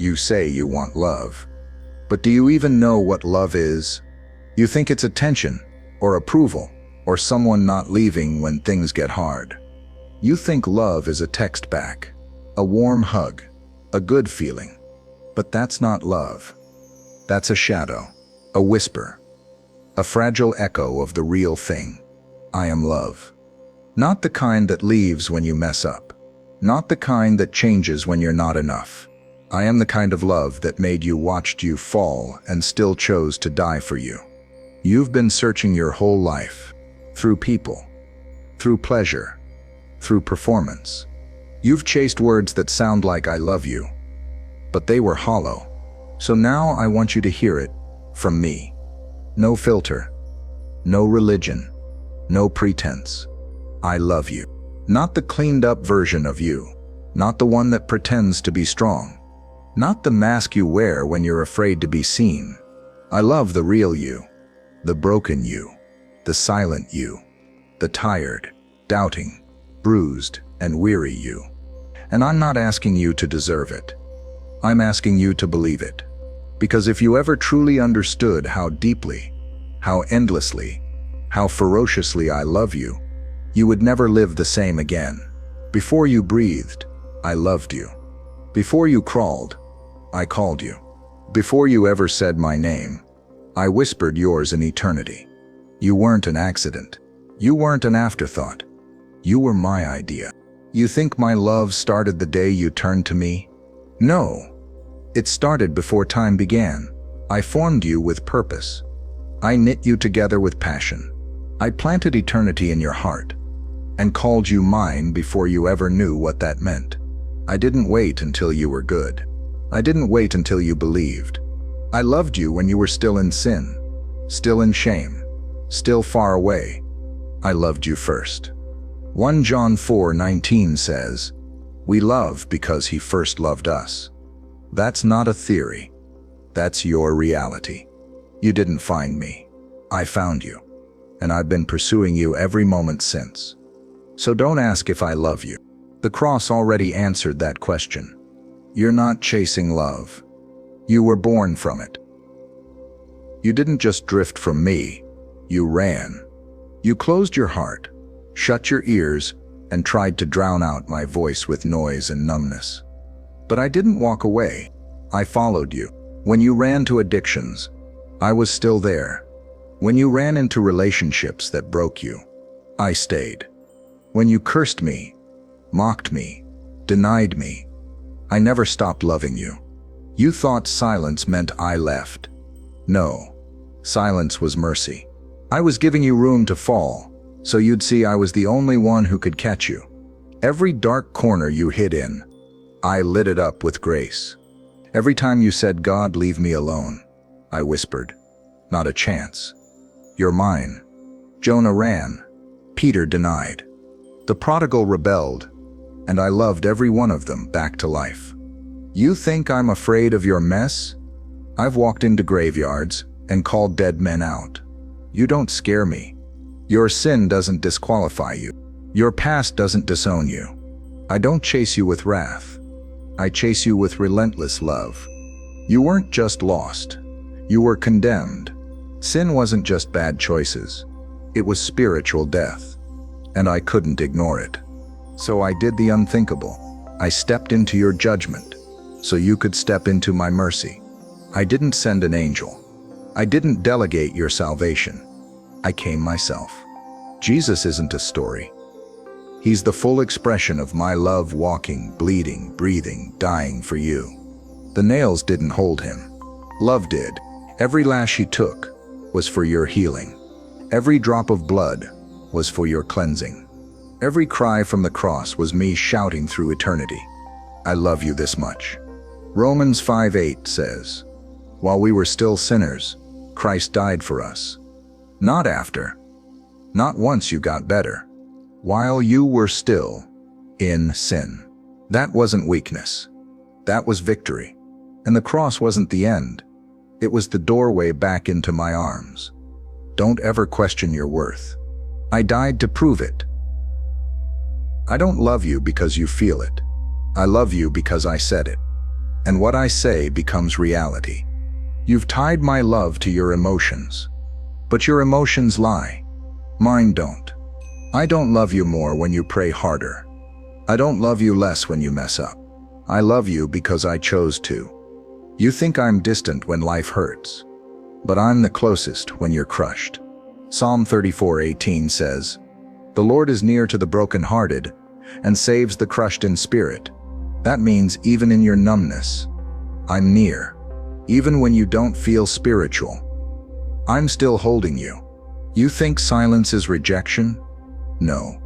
You say you want love. But do you even know what love is? You think it's attention, or approval, or someone not leaving when things get hard. You think love is a text back, a warm hug, a good feeling. But that's not love. That's a shadow, a whisper, a fragile echo of the real thing. I am love. Not the kind that leaves when you mess up. Not the kind that changes when you're not enough. I am the kind of love that made you, watched you fall, and still chose to die for you. You've been searching your whole life, through people, through pleasure, through performance. You've chased words that sound like I love you, but they were hollow. So now I want you to hear it from me. No filter, no religion, no pretense. I love you. Not the cleaned up version of you, not the one that pretends to be strong, not the mask you wear when you're afraid to be seen. I love the real you, the broken you, the silent you, the tired, doubting, bruised, and weary you. And I'm not asking you to deserve it. I'm asking you to believe it. Because if you ever truly understood how deeply, how endlessly, how ferociously I love you, you would never live the same again. Before you breathed, I loved you. Before you crawled, I called you. Before you ever said my name, I whispered yours in eternity. You weren't an accident. You weren't an afterthought. You were my idea. You think my love started the day you turned to me? No. It started before time began. I formed you with purpose. I knit you together with passion. I planted eternity in your heart and called you mine before you ever knew what that meant. I didn't wait until you were good. I didn't wait until you believed. I loved you when you were still in sin, still in shame, still far away. I loved you first. 1 John 4:19 says, "We love because he first loved us." That's not a theory. That's your reality. You didn't find me. I found you. And I've been pursuing you every moment since. So don't ask if I love you. The cross already answered that question. You're not chasing love. You were born from it. You didn't just drift from me. You ran. You closed your heart, shut your ears, and tried to drown out my voice with noise and numbness. But I didn't walk away. I followed you. When you ran to addictions, I was still there. When you ran into relationships that broke you, I stayed. When you cursed me, mocked me, denied me, I never stopped loving you. You thought silence meant I left. No, silence was mercy. I was giving you room to fall, so you'd see I was the only one who could catch you. Every dark corner you hid in, I lit it up with grace. Every time you said, "God, leave me alone," I whispered, "Not a chance. You're mine." Jonah ran. Peter denied. The prodigal rebelled, and I loved every one of them back to life. You think I'm afraid of your mess? I've walked into graveyards and called dead men out. You don't scare me. Your sin doesn't disqualify you. Your past doesn't disown you. I don't chase you with wrath. I chase you with relentless love. You weren't just lost. You were condemned. Sin wasn't just bad choices. It was spiritual death. And I couldn't ignore it. So I did the unthinkable. I stepped into your judgment, so you could step into my mercy. I didn't send an angel. I didn't delegate your salvation. I came myself. Jesus isn't a story. He's the full expression of my love, walking, bleeding, breathing, dying for you. The nails didn't hold him. Love did. Every lash he took was for your healing. Every drop of blood was for your cleansing. Every cry from the cross was me shouting through eternity, I love you this much. Romans 5:8 says, while we were still sinners, Christ died for us. Not after. Not once you got better. While you were still in sin. That wasn't weakness. That was victory. And the cross wasn't the end. It was the doorway back into my arms. Don't ever question your worth. I died to prove it. I don't love you because you feel it. I love you because I said it. and what I say becomes reality. You've tied my love to your emotions. But your emotions lie. Mine don't. I don't love you more when you pray harder. I don't love you less when you mess up. I love you because I chose to. You think I'm distant when life hurts, but I'm the closest when you're crushed. Psalm 34:18 says, "The Lord is near to the brokenhearted and saves the crushed in spirit." That means even in your numbness, I'm near. Even when you don't feel spiritual, I'm still holding you. You think silence is rejection? No.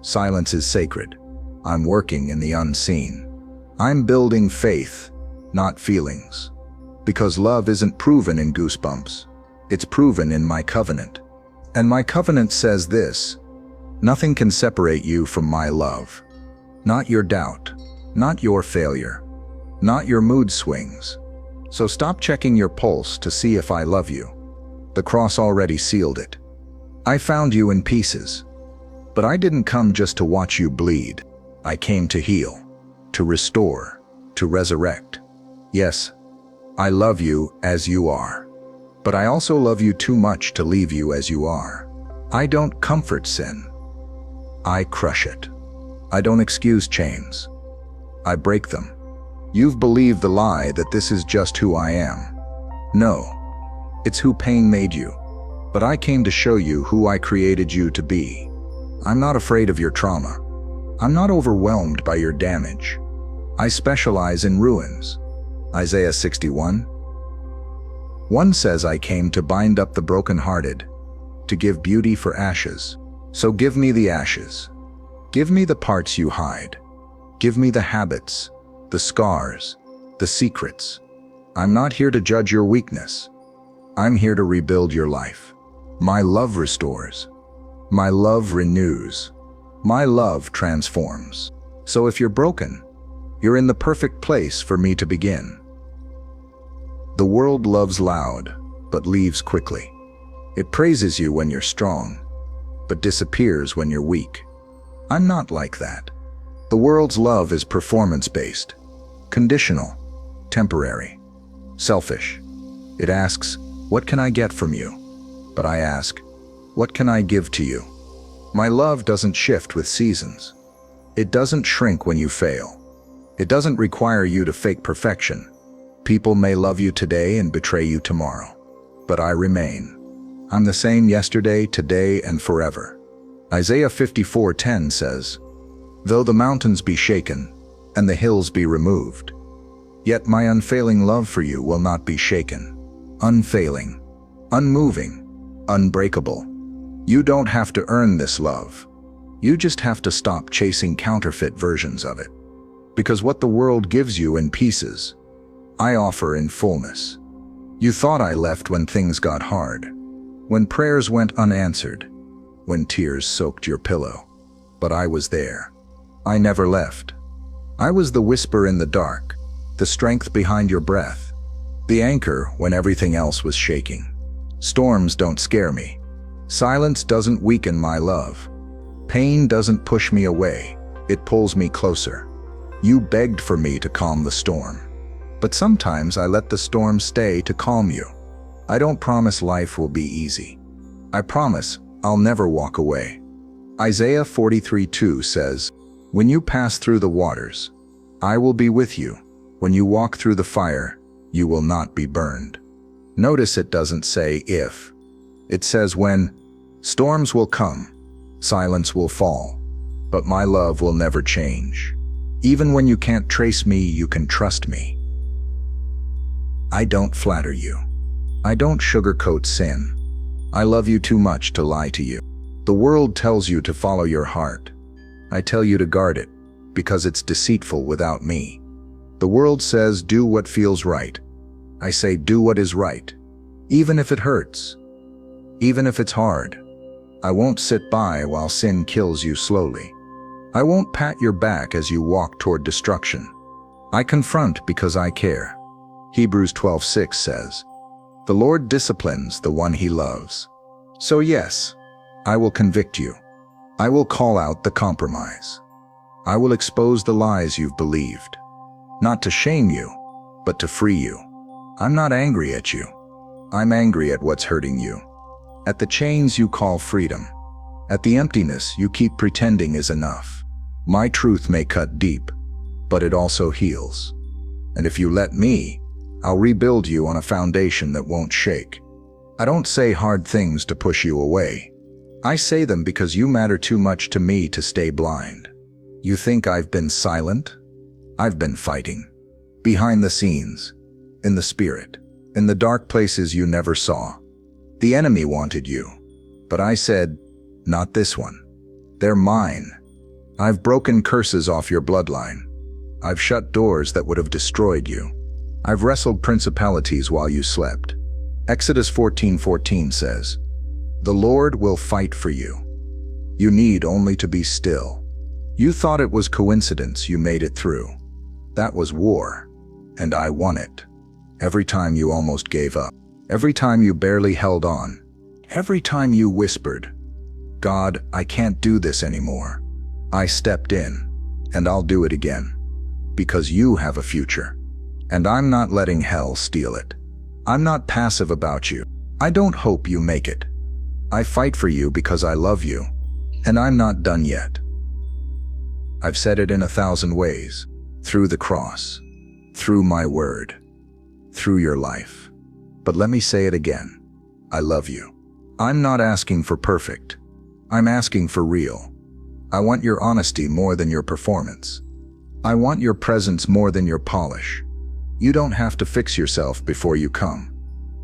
Silence is sacred. I'm working in the unseen. I'm building faith, not feelings. Because love isn't proven in goosebumps. It's proven in my covenant. And my covenant says this: nothing can separate you from my love. Not your doubt, not your failure, not your mood swings. So stop checking your pulse to see if I love you. The cross already sealed it. I found you in pieces. But I didn't come just to watch you bleed. I came to heal, to restore, to resurrect. Yes, I love you as you are. But I also love you too much to leave you as you are. I don't comfort sin. I crush it. I don't excuse chains. I break them. You've believed the lie that this is just who I am. No, it's who pain made you. But I came to show you who I created you to be. I'm not afraid of your trauma. I'm not overwhelmed by your damage. I specialize in ruins. Isaiah 61:1 says, "I came to bind up the brokenhearted, to give beauty for ashes." So give me the ashes. Give me the parts you hide. Give me the habits, the scars, the secrets. I'm not here to judge your weakness. I'm here to rebuild your life. My love restores. My love renews. My love transforms. So if you're broken, you're in the perfect place for me to begin. The world loves loud, but leaves quickly. It praises you when you're strong, but disappears when you're weak. I'm not like that. The world's love is performance-based, conditional, temporary, selfish. It asks, "What can I get from you?" But I ask, "What can I give to you?" My love doesn't shift with seasons. It doesn't shrink when you fail. It doesn't require you to fake perfection. People may love you today and betray you tomorrow, but I remain. I'm the same yesterday, today, and forever. Isaiah 54:10 says, "Though the mountains be shaken and the hills be removed, yet my unfailing love for you will not be shaken." Unfailing, unmoving, unbreakable. You don't have to earn this love. You just have to stop chasing counterfeit versions of it. Because what the world gives you in pieces, I offer in fullness. You thought I left when things got hard, when prayers went unanswered, when tears soaked your pillow. But I was there. I never left. I was the whisper in the dark, the strength behind your breath, the anchor when everything else was shaking. Storms don't scare me. Silence doesn't weaken my love. Pain doesn't push me away. It pulls me closer. You begged for me to calm the storm. But sometimes I let the storm stay to calm you. I don't promise life will be easy. I promise I'll never walk away. Isaiah 43:2 says, "When you pass through the waters, I will be with you. When you walk through the fire, you will not be burned." Notice it doesn't say if. It says when. Storms will come, silence will fall, but my love will never change. Even when you can't trace me, you can trust me. I don't flatter you. I don't sugarcoat sin. I love you too much to lie to you. The world tells you to follow your heart. I tell you to guard it, because it's deceitful without me. The world says do what feels right. I say do what is right, even if it hurts, even if it's hard. I won't sit by while sin kills you slowly. I won't pat your back as you walk toward destruction. I confront because I care. Hebrews 12:6 says, "The Lord disciplines the one he loves." So yes, I will convict you. I will call out the compromise. I will expose the lies you've believed. Not to shame you, but to free you. I'm not angry at you. I'm angry at what's hurting you. At the chains you call freedom. At the emptiness you keep pretending is enough. My truth may cut deep, but it also heals. And if you let me, I'll rebuild you on a foundation that won't shake. I don't say hard things to push you away. I say them because you matter too much to me to stay blind. You think I've been silent? I've been fighting. Behind the scenes, in the spirit, in the dark places you never saw. The enemy wanted you, but I said, not this one. They're mine. I've broken curses off your bloodline. I've shut doors that would have destroyed you. I've wrestled principalities while you slept. Exodus 14:14 says, "The Lord will fight for you. You need only to be still." You thought it was coincidence you made it through. That was war, and I won it. Every time you almost gave up, every time you barely held on, every time you whispered, "God, I can't do this anymore," I stepped in, and I'll do it again. Because you have a future, and I'm not letting hell steal it. I'm not passive about you. I don't hope you make it. I fight for you because I love you, and I'm not done yet. I've said it in 1,000 ways, through the cross, through my word, through your life. But let me say it again. I love you. I'm not asking for perfect. I'm asking for real. I want your honesty more than your performance. I want your presence more than your polish. You don't have to fix yourself before you come.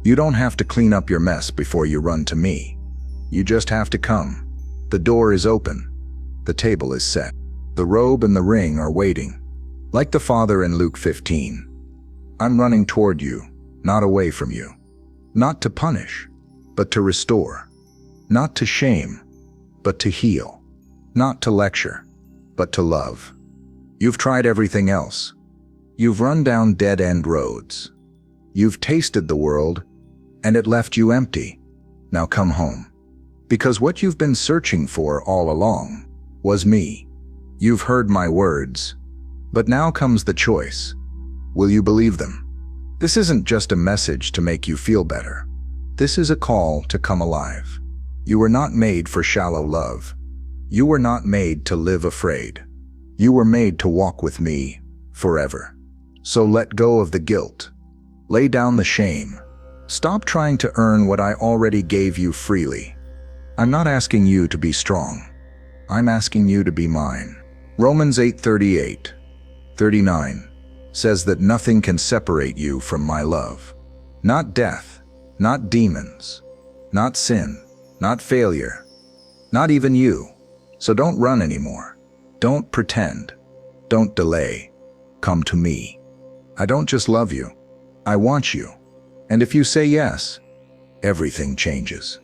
You don't have to clean up your mess before you run to me. You just have to come. The door is open. The table is set. The robe and the ring are waiting. Like the Father in Luke 15. I'm running toward you, not away from you. Not to punish, but to restore. Not to shame, but to heal. Not to lecture, but to love. You've tried everything else. You've run down dead-end roads. You've tasted the world, and it left you empty. Now come home. Because what you've been searching for all along was me. You've heard my words, but now comes the choice. Will you believe them? This isn't just a message to make you feel better. This is a call to come alive. You were not made for shallow love. You were not made to live afraid. You were made to walk with me forever. So let go of the guilt. Lay down the shame. Stop trying to earn what I already gave you freely. I'm not asking you to be strong. I'm asking you to be mine. Romans 8:38-39 says that nothing can separate you from my love. Not death, not demons, not sin, not failure, not even you. So don't run anymore. Don't pretend. Don't delay. Come to me. I don't just love you. I want you. And if you say yes, everything changes.